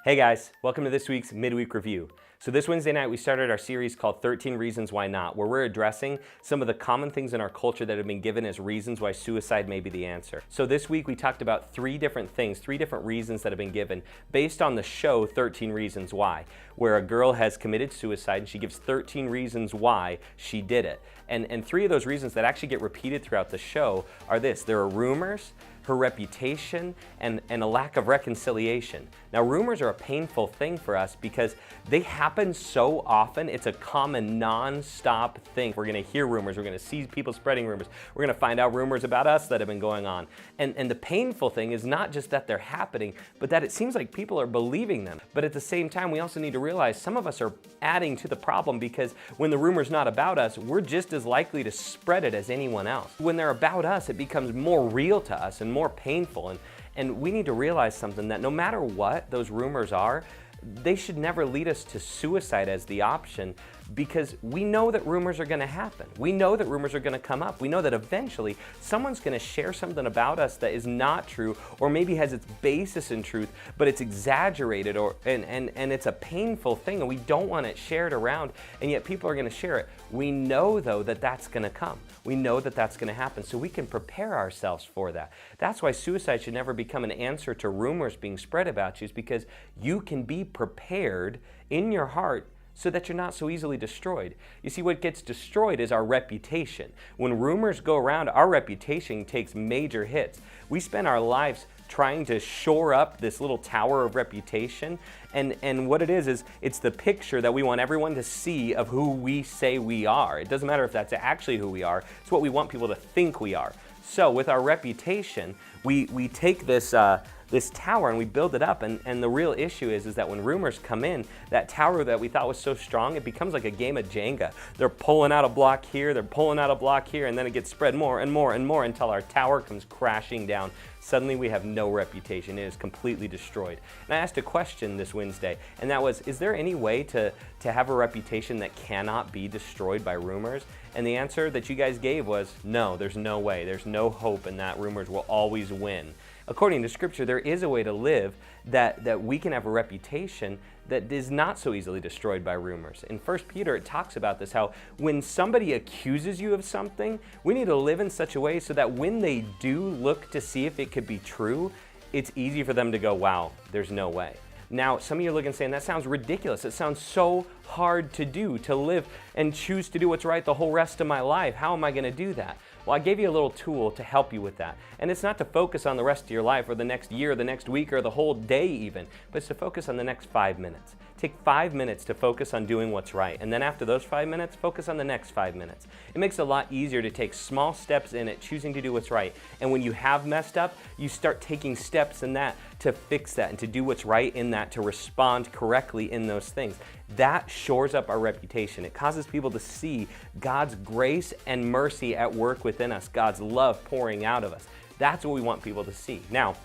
Hey guys, welcome to this week's Midweek Review. So this Wednesday night we started our series called 13 Reasons Why Not, where we're addressing some of the common things in our culture that have been given as reasons why suicide may be the answer. So this week we talked about three different reasons that have been given based on the show 13 Reasons Why, where a girl has committed suicide and she gives 13 reasons why she did it. And three of those reasons that actually get repeated throughout the show are this: there are rumors, her reputation, and a lack of reconciliation. Now, rumors are a painful thing for us because they happen so often. It's a common, non-stop thing. We're gonna hear rumors, we're gonna see people spreading rumors, we're gonna find out rumors about us that have been going on. And the painful thing is not just that they're happening, but that it seems like people are believing them. But at the same time, we also need to realize some of us are adding to the problem, because when the rumor's not about us, we're just as likely to spread it as anyone else. When they're about us, it becomes more real to us and more painful. And we need to realize something, that no matter what those rumors are, they should never lead us to suicide as the option, because we know that rumors are going to happen. We know that rumors are going to come up. We know that eventually someone's going to share something about us that is not true, or maybe has its basis in truth, but it's exaggerated, and it's a painful thing, and we don't want it shared around, and yet people are going to share it. We know, though, that that's going to come. We know that that's going to happen, so we can prepare ourselves for that. That's why suicide should never become an answer to rumors being spread about you, is because you can be prepared in your heart so that you're not so easily destroyed. You see, what gets destroyed is our reputation. When rumors go around, our reputation takes major hits. We spend our lives trying to shore up this little tower of reputation, and what it is it's the picture that we want everyone to see of who we say we are. It doesn't matter if that's actually who we are, it's what we want people to think we are. So with our reputation, we take this tower and we build it up, and the real issue is that when rumors come in, that tower that we thought was so strong, it becomes like a game of Jenga. They're pulling out a block here, they're pulling out a block here, and then it gets spread more and more and more until our tower comes crashing down. Suddenly we have no reputation. It is completely destroyed. And I asked a question this Wednesday, and that was, is there any way to have a reputation that cannot be destroyed by rumors? And the answer that you guys gave was, no, there's no way. There's no hope in that. Rumors will always win. According to Scripture, there is a way to live that we can have a reputation that is not so easily destroyed by rumors. In 1 Peter, it talks about this, how when somebody accuses you of something, we need to live in such a way so that when they do look to see if it could be true, it's easy for them to go, wow, there's no way. Now, some of you are looking and saying, that sounds ridiculous. It sounds so hard to do, to live and choose to do what's right the whole rest of my life. How am I going to do that? Well, I gave you a little tool to help you with that. And it's not to focus on the rest of your life or the next year, or the next week, or the whole day even, but it's to focus on the next 5 minutes. Take 5 minutes to focus on doing what's right. And then after those 5 minutes, focus on the next 5 minutes. It makes it a lot easier to take small steps in it, choosing to do what's right. And when you have messed up, you start taking steps in that to fix that and to do what's right in that, to respond correctly in those things. That shores up our reputation. It causes people to see God's grace and mercy at work within us, God's love pouring out of us. That's what we want people to see. Now,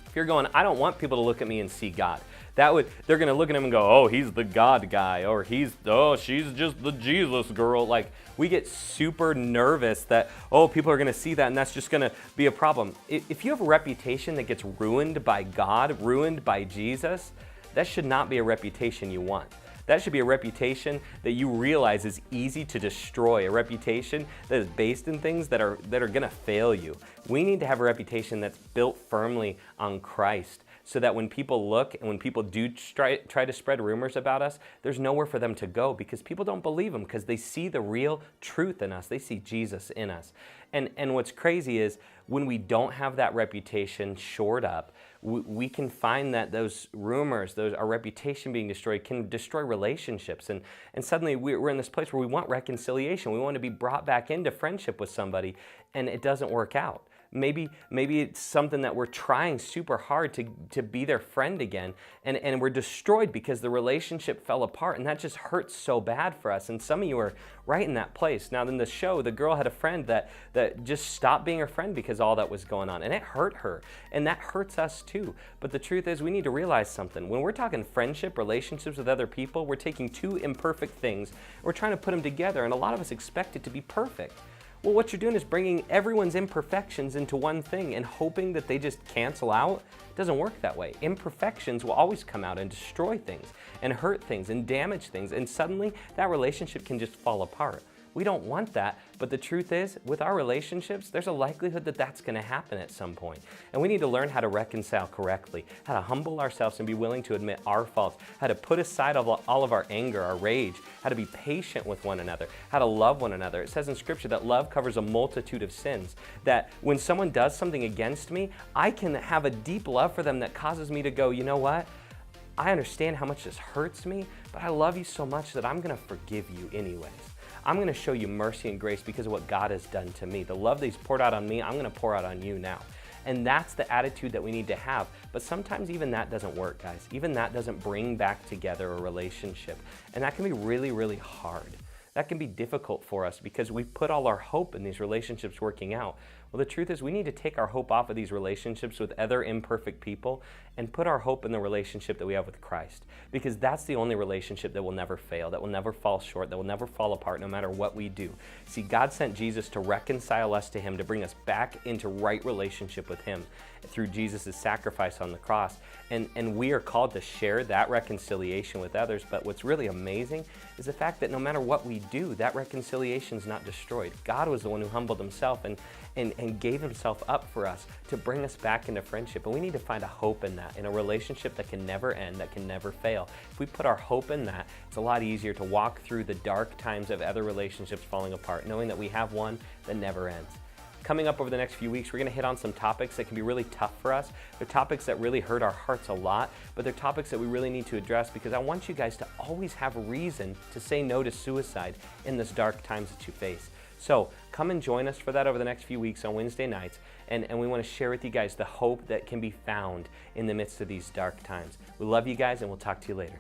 if you're going, I don't want people to look at me and see God. They're going to look at him and go, oh, he's the God guy, or she's just the Jesus girl. Like, we get super nervous that, oh, people are going to see that and that's just going to be a problem. If you have a reputation that gets ruined by God, ruined by Jesus, that should not be a reputation you want. That should be a reputation that you realize is easy to destroy, a reputation that is based in things that are going to fail you. We need to have a reputation that's built firmly on Christ, so that when people look and when people do try to spread rumors about us, there's nowhere for them to go, because people don't believe them, because they see the real truth in us. They see Jesus in us. And what's crazy is when we don't have that reputation shored up, we can find that those rumors, our reputation being destroyed, can destroy relationships. And suddenly we're in this place where we want reconciliation. We want to be brought back into friendship with somebody, and it doesn't work out. Maybe it's something that we're trying super hard to be their friend again, and we're destroyed because the relationship fell apart, and that just hurts so bad for us. And some of you are right in that place. Now, in the show, the girl had a friend that just stopped being her friend because all that was going on, and it hurt her, and that hurts us too. But the truth is, we need to realize something. When we're talking friendship, relationships with other people, we're taking two imperfect things, we're trying to put them together, and a lot of us expect it to be perfect. Well, what you're doing is bringing everyone's imperfections into one thing and hoping that they just cancel out. It doesn't work that way. Imperfections will always come out and destroy things and hurt things and damage things, and suddenly that relationship can just fall apart. We don't want that, but the truth is, with our relationships, there's a likelihood that that's going to happen at some point. And we need to learn how to reconcile correctly, how to humble ourselves and be willing to admit our faults, how to put aside all of our anger, our rage, how to be patient with one another, how to love one another. It says in Scripture that love covers a multitude of sins, that when someone does something against me, I can have a deep love for them that causes me to go, you know what? I understand how much this hurts me, but I love you so much that I'm going to forgive you anyways. I'm going to show you mercy and grace because of what God has done to me. The love that He's poured out on me, I'm going to pour out on you now. And that's the attitude that we need to have. But sometimes even that doesn't work, guys. Even that doesn't bring back together a relationship. And that can be really, really hard. That can be difficult for us because we put all our hope in these relationships working out. Well, the truth is we need to take our hope off of these relationships with other imperfect people and put our hope in the relationship that we have with Christ, because that's the only relationship that will never fail, that will never fall short, that will never fall apart no matter what we do. See, God sent Jesus to reconcile us to Him, to bring us back into right relationship with Him through Jesus' sacrifice on the cross. And we are called to share that reconciliation with others. But what's really amazing is the fact that no matter what we do, that reconciliation is not destroyed. God was the one who humbled Himself and gave Himself up for us to bring us back into friendship. And we need to find a hope in that, in a relationship that can never end, that can never fail. If we put our hope in that, it's a lot easier to walk through the dark times of other relationships falling apart, knowing that we have one that never ends. Coming up over the next few weeks, we're going to hit on some topics that can be really tough for us. They're topics that really hurt our hearts a lot, but they're topics that we really need to address because I want you guys to always have a reason to say no to suicide in this dark times that you face. So come and join us for that over the next few weeks on Wednesday nights, and we want to share with you guys the hope that can be found in the midst of these dark times. We love you guys, and we'll talk to you later.